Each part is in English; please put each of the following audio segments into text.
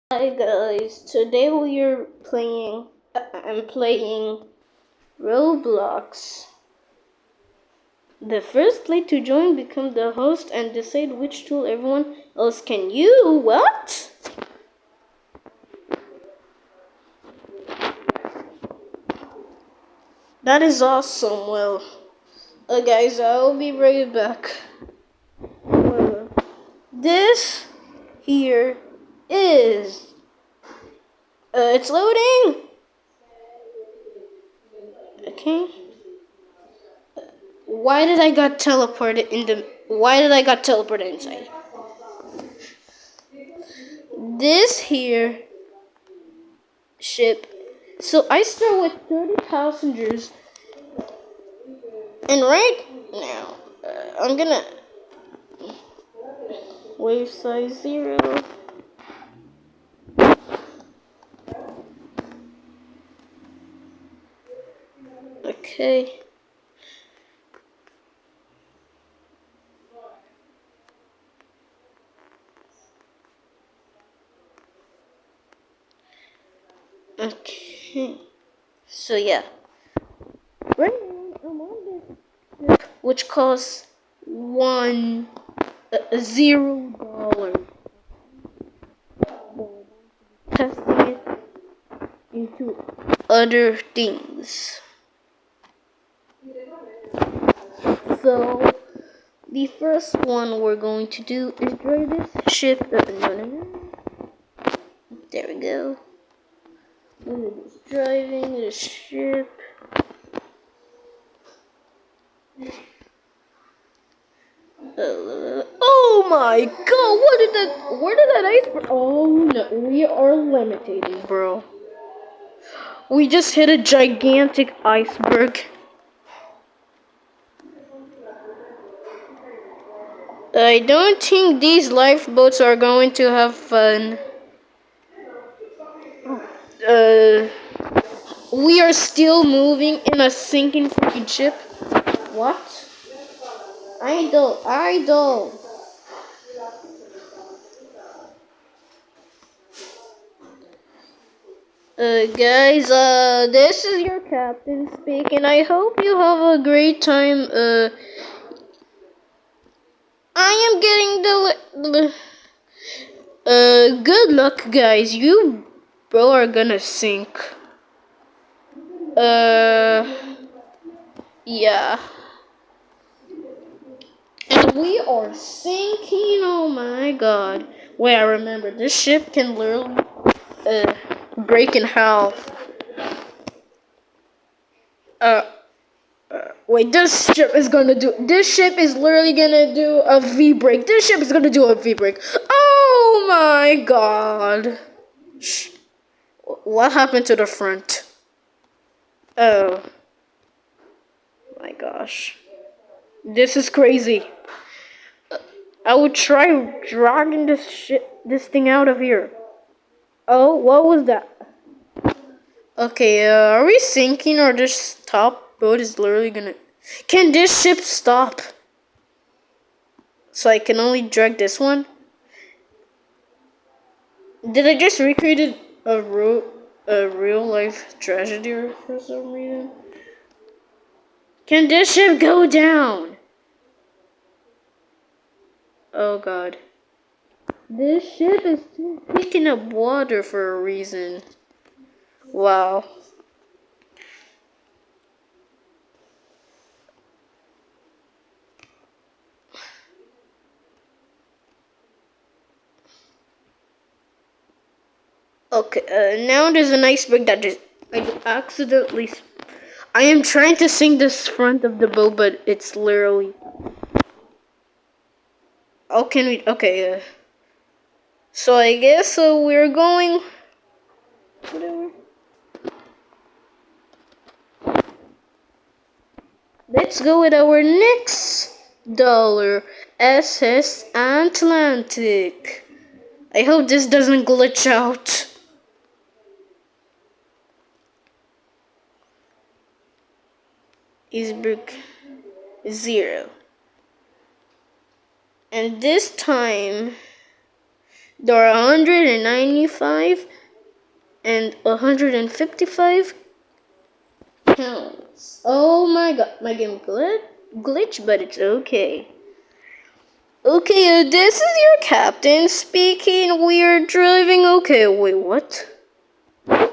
Hi guys, today we are playing. I'm playing Roblox. The first play to join become the host and decide which tool everyone else can use. What? That is awesome. Well, guys, I'll be right back. This here is. It's loading. Okay. Why did I got teleported in the? Why did I got teleported inside? This here ship. So I start with 30 passengers, and right now I'm gonna wave size 0. Okay. Okay. So yeah. Right now I'm on this ship, which costs $10. Testing it into other things. So the first one we're going to do is drive this ship. No. There we go. We're just driving the ship. Oh my god, where did that iceberg? Oh no, we are levitating, bro. We just hit a gigantic iceberg. I don't think these lifeboats are going to have fun. Uh, we are still moving in a sinking freaking ship. What? Idle. Guys, this is your captain speaking. I hope you have a great time. I am getting good luck, guys. You, bro, are gonna sink. Yeah. And we are sinking, oh my god. Wait, I remember, this ship can literally, break in half. Uh, Wait, this ship is literally gonna do a V-break. This ship is gonna do a V-break. Oh my god. Shh. What happened to the front? Oh my gosh. This is crazy. I would try dragging this thing out of here. Oh, what was that? Okay, are we sinking or this top boat is literally gonna... Can this ship stop? So I can only drag this one? Did I just recreate a real life tragedy for some reason? Can this ship go down? Oh god. This ship is picking up water for a reason. Wow. Okay, now there's an iceberg that I accidentally... I am trying to sink this front of the boat, but it's literally... How can we... Okay, so I guess we're going... Whatever. Let's go with our next dollar, SS Atlantic. I hope this doesn't glitch out. Iceberg 0. And this time, There are 195 and 155 counts. Oh my god, my game glitch, but it's okay. Okay, this is your captain speaking. We're driving. Okay, wait, what?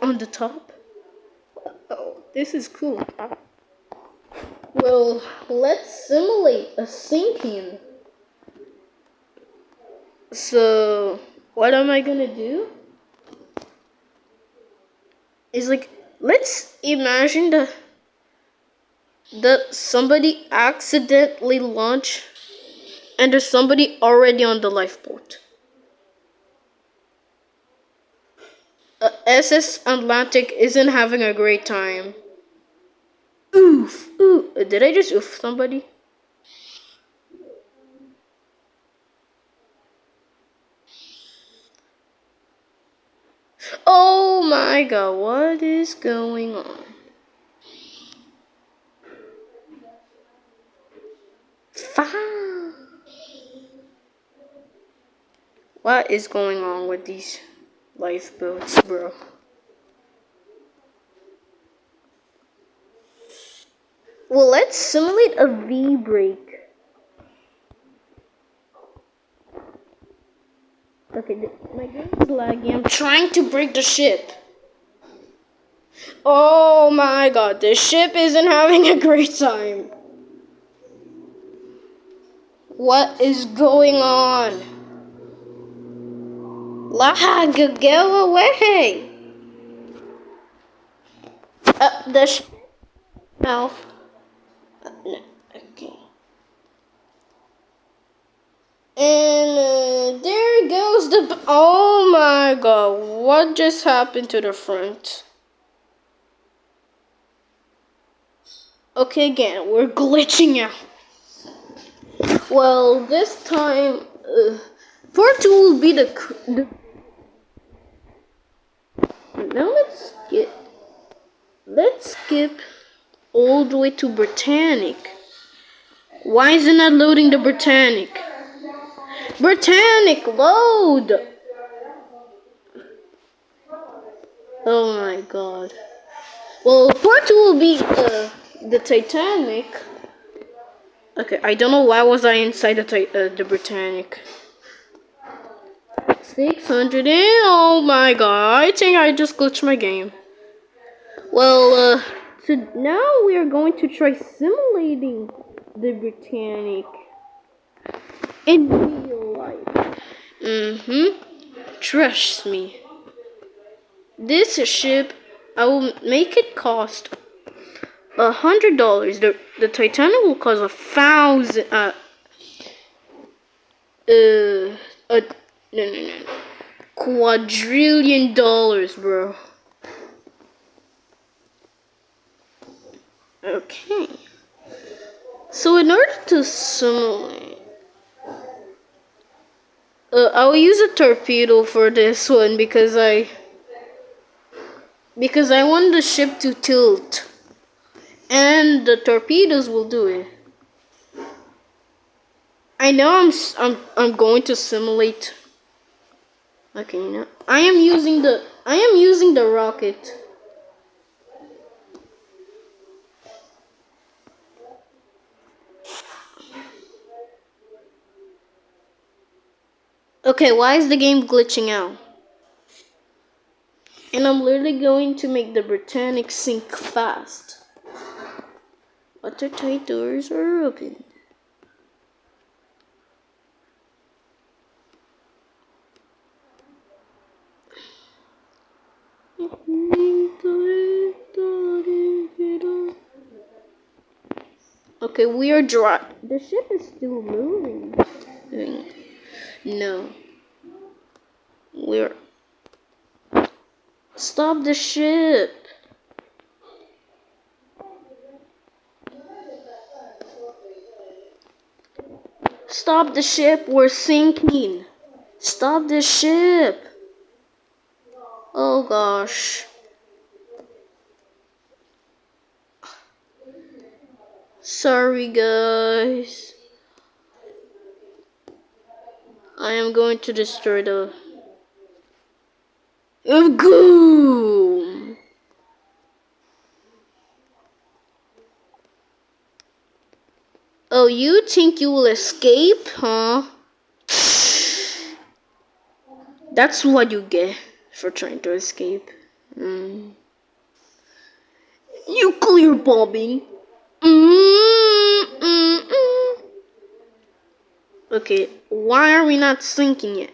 On the top? Oh, this is cool. Well, let's simulate a sinking. So, what am I gonna do? Is like, let's imagine that somebody accidentally launched and there's somebody already on the lifeboat. SS Atlantic isn't having a great time. Oof! Ooh! Did I just oof somebody? Oh my god, what is going on? What is going on with these lifeboats, bro? Well, let's simulate a V-break. Okay, my game is laggy. I'm trying to break the ship. Oh my god, this ship isn't having a great time. What is going on? Lag, go away. The ship. No. No. Okay. And there goes the. Oh my god, what just happened to the front? Okay, again, we're glitching out. Well, this time, part 2 will be the. Now let's skip all the way to Britannic. Why is it not loading the Britannic? Britannic, load! Oh my god. Well, part 2 will be the Titanic. Okay, I don't know why was I inside the Britannic. 600 and oh my god, I think I just glitched my game. Well, so now we are going to try simulating the Britannic in real life. Trust me. This ship, I will make it cost $100. The Titanic will cost no, quadrillion dollars, bro. Okay. So in order to simulate, I will use a torpedo for this one because I want the ship to tilt, and the torpedoes will do it. I know I'm going to simulate. Okay, now I am using the rocket. Okay, why is the game glitching out? And I'm literally going to make the Britannic sink fast. Watertight doors are open. Okay, we are dry. The ship is still moving. No. We're... Stop the ship. Stop the ship. We're sinking. Stop the ship. Oh gosh. Sorry guys. I am going to destroy the Go! Oh, you think you will escape, huh? That's what you get for trying to escape. Mm. Nuclear bombing. Mm. Okay, why are we not sinking yet?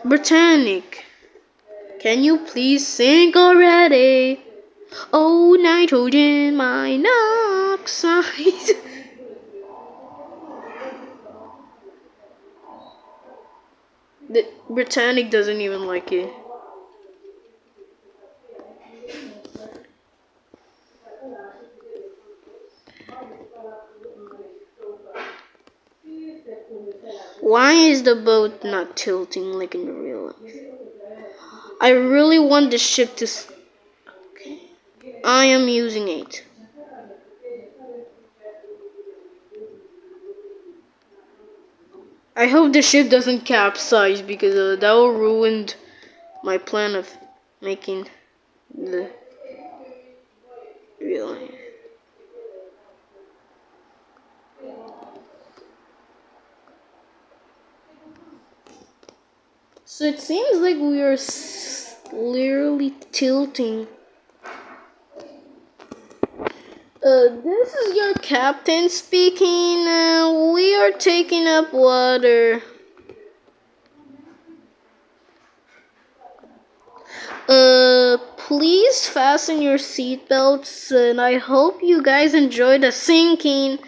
Britannic, can you please sink already? Oh, nitrogen monoxide. The Britannic doesn't even like it. Why is the boat not tilting like in the real life? I really want the ship to. Okay. I am using 8. I hope the ship doesn't capsize because that will ruin my plan of making the real life. So it seems like we are clearly tilting. This is your captain speaking. We are taking up water. Please fasten your seatbelts, and I hope you guys enjoy the sinking,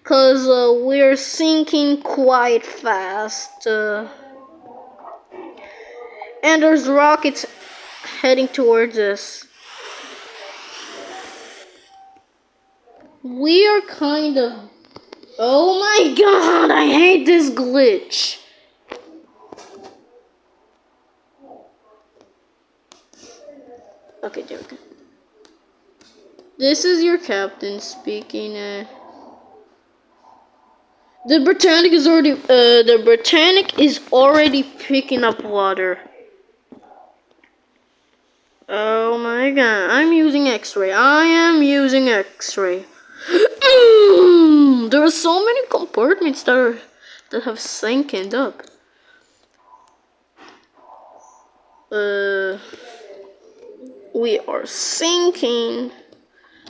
cause we're sinking quite fast. And there's rockets heading towards us. We are kind of. Oh my god! I hate this glitch. Okay, there we go. This is your captain speaking. The Britannic is already picking up water. Oh my god, I'm using X-ray. I am using X-ray. There are so many compartments that have sunken up. We are sinking.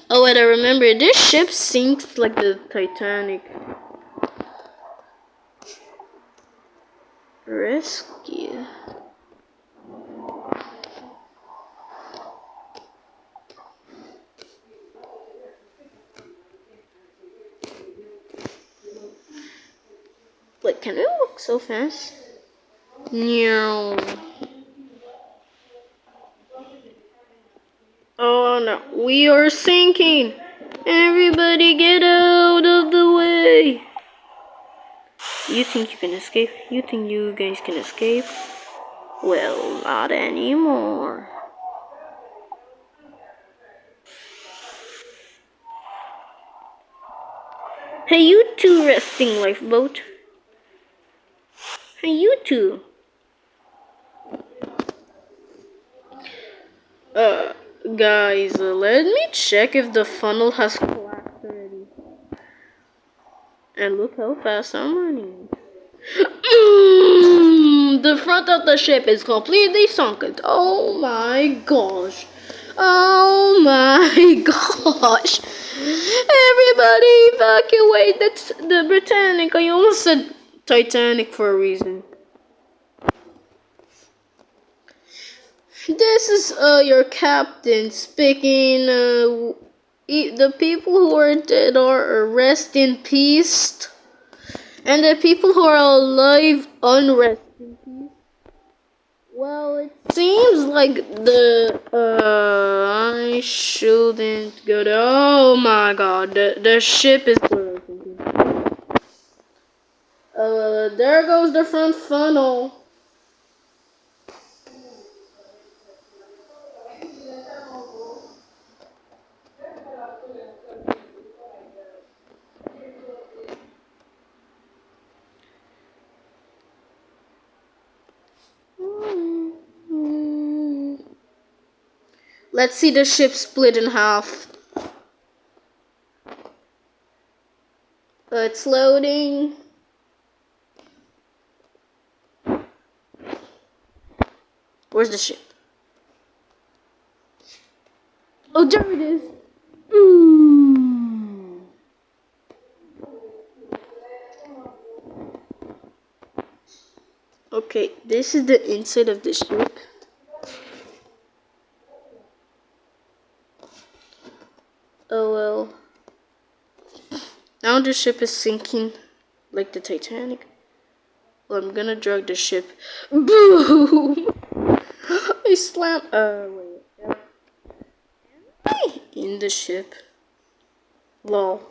Oh wait, I remember this ship sinks like the Titanic. Rescue. Wait, can it walk so fast? No. Oh no, we are sinking! Everybody get out of the way! You think you can escape? You think you guys can escape? Well, not anymore. Hey, you two resting lifeboat. Hey, you two. Guys, let me check if the funnel has collapsed already. And look how fast I'm running. The front of the ship is completely sunken. Oh my gosh. Oh my gosh. Everybody evacuate. That's the Britannic. I almost said Titanic for a reason. This is your captain speaking. The people who are dead are rest in peace. And the people who are alive, unrest in peace. Well, it seems like I shouldn't go to. Oh my god, the ship is broken. There goes the front funnel. Let's see the ship split in half. It's loading. Where's the ship? Oh, there it is. Okay, this is the inside of the ship. Oh well. Now the ship is sinking like the Titanic. Well, I'm gonna drag the ship. Boom! I slammed. Wait. In the ship. Lol.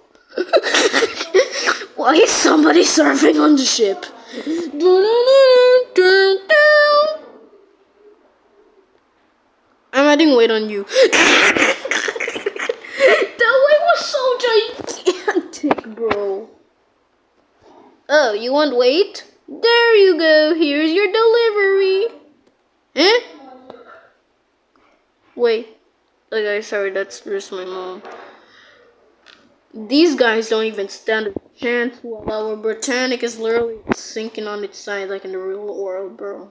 Why is somebody surfing on the ship? I'm adding weight on you. That weight was so gigantic, bro. Oh, you want weight? There you go. Here's your delivery. Eh? Wait. Okay, sorry, that's just my mom. These guys don't even stand a chance while our Britannic is literally sinking on its side like in the real world, bro.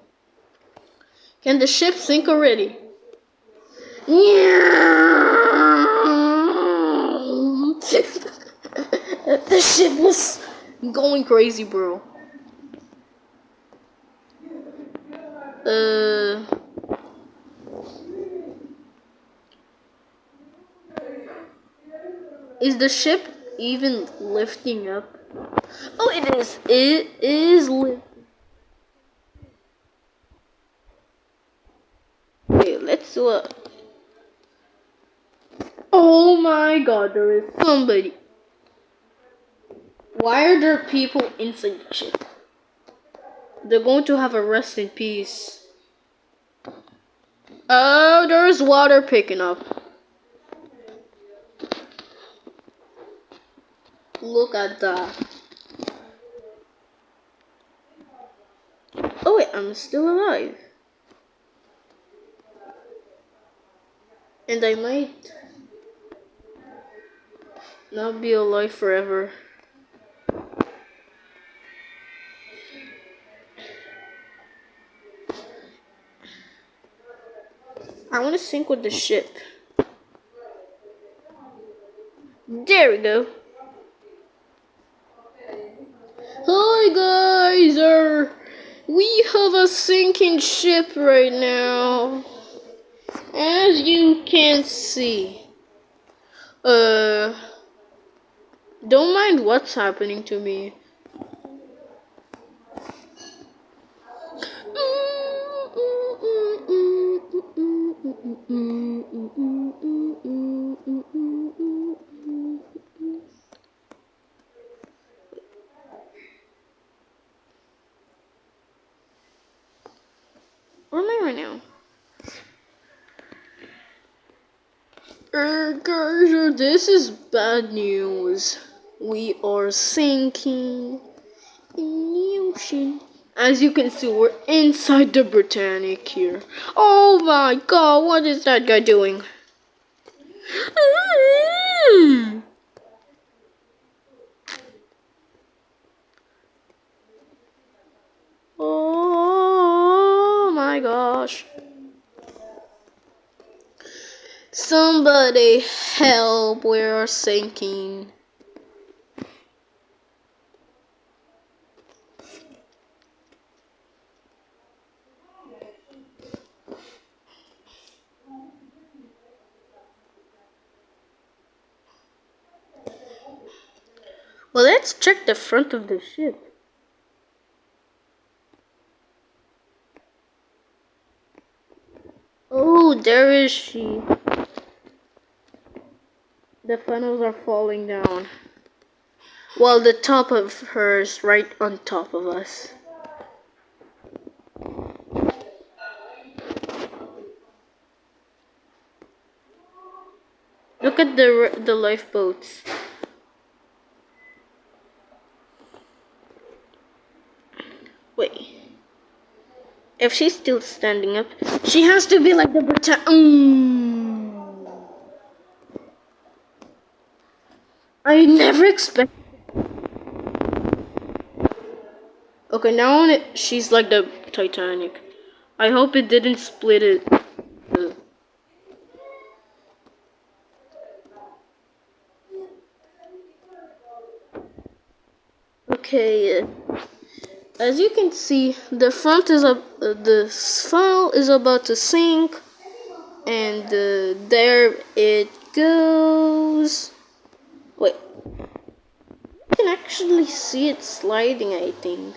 Can the ship sink already? The ship was going crazy, bro. Is the ship even lifting up? Oh, it is. It is lifting. Okay, let's do it. Oh my god, there is somebody. Why are there people inside the ship? They're going to have a rest in peace. Oh, there's water picking up. Look at that. Oh wait, I'm still alive. And I might not be alive forever. I want to sink with the ship. There we go. Hi guys, we have a sinking ship right now. As you can see. Don't mind what's happening to me. Where am I right now? Guys, this is bad news. We are sinking in the ocean. As you can see, we're inside the Britannic here. Oh my god, what is that guy doing? Oh my gosh. Somebody help, we are sinking. Well, let's check the front of the ship. Oh, there is she. The funnels are falling down. While the top of her is right on top of us. Look at the lifeboats. Wait. If she's still standing up, she has to be like the Britannic. I never expect. Okay, now she's like the Titanic. I hope it didn't split it. Okay, as you can see, the front is up. The funnel is about to sink, and there it goes. Wait, you can actually see it sliding, I think.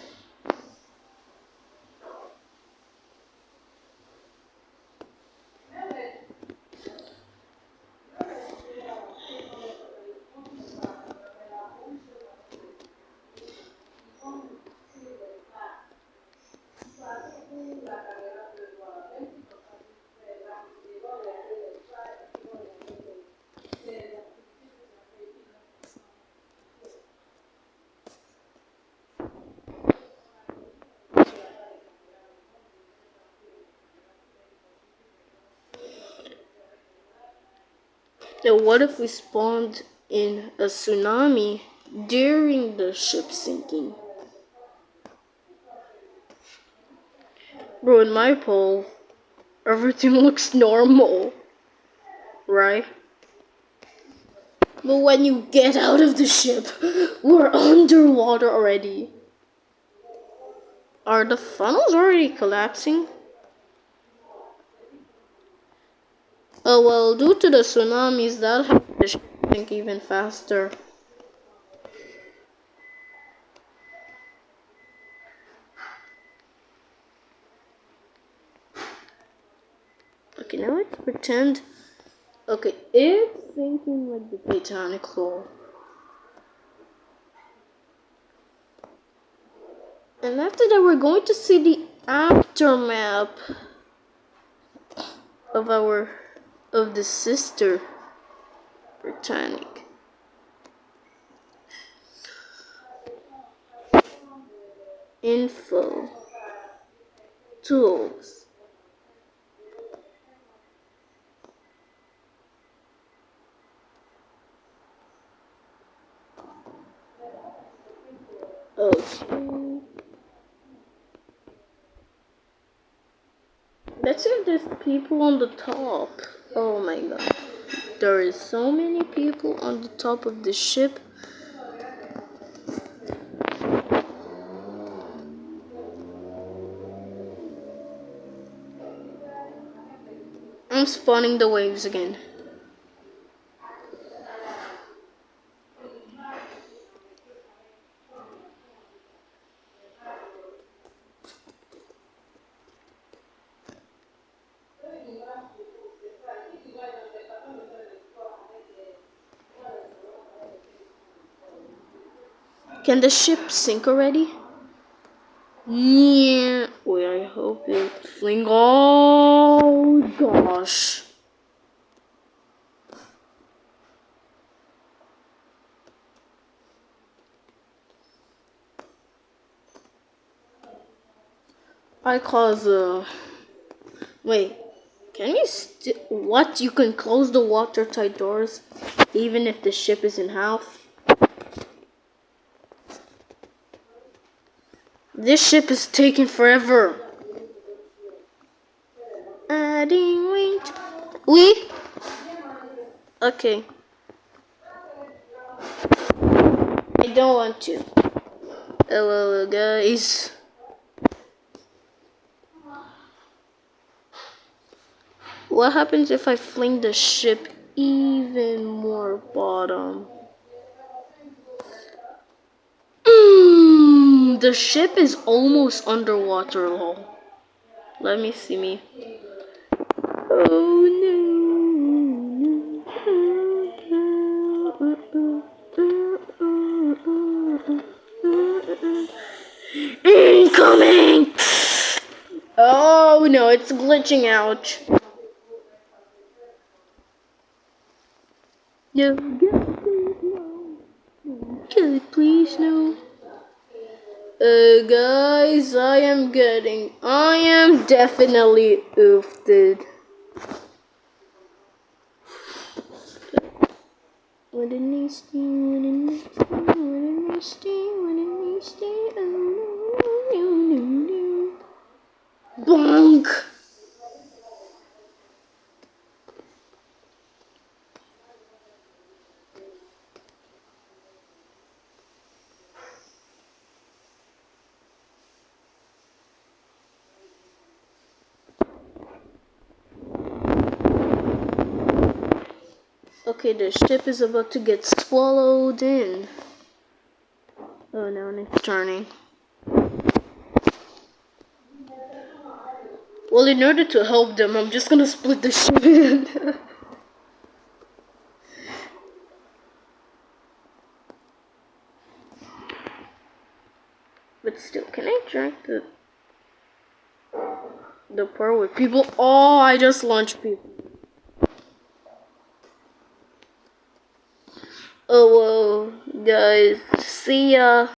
Now, what if we spawned in a tsunami during the ship sinking? Bro, in my poll, everything looks normal, right? But when you get out of the ship, we're underwater already. Are the funnels already collapsing? Oh well, due to the tsunamis, that helped the ship sink even faster. Okay, now let's pretend. Okay, it's sinking like the Titanic hull. And after that, we're going to see the aftermath of the sister Titanic. Info. Tools. Okay. Let's see if there's people on the top. Oh my god. There is so many people on the top of the ship. I'm spawning the waves again. Can the ship sink already? Yeah. Wait, I hope it fling. Oh gosh. I cause wait. Can you what? You can close the watertight doors even if the ship is in half? This ship is taking forever. Adding weight. We? Okay. I don't want to. Hello, guys. What happens if I fling the ship even more bottom? The ship is almost underwater, lol. Let me see me. Oh no. Incoming! Oh no, it's glitching out. No, God, please no. God, please no. Guys, I am definitely oofed. What a nasty, what a nasty, what a nasty, what a nasty, oh no, no, no, no. Bonk! Okay, the ship is about to get swallowed in. Oh no, it's turning. Well, in order to help them, I'm just gonna split the ship in. But still, can I drink the part with people? Oh, I just launched people. Oh well, guys, see ya.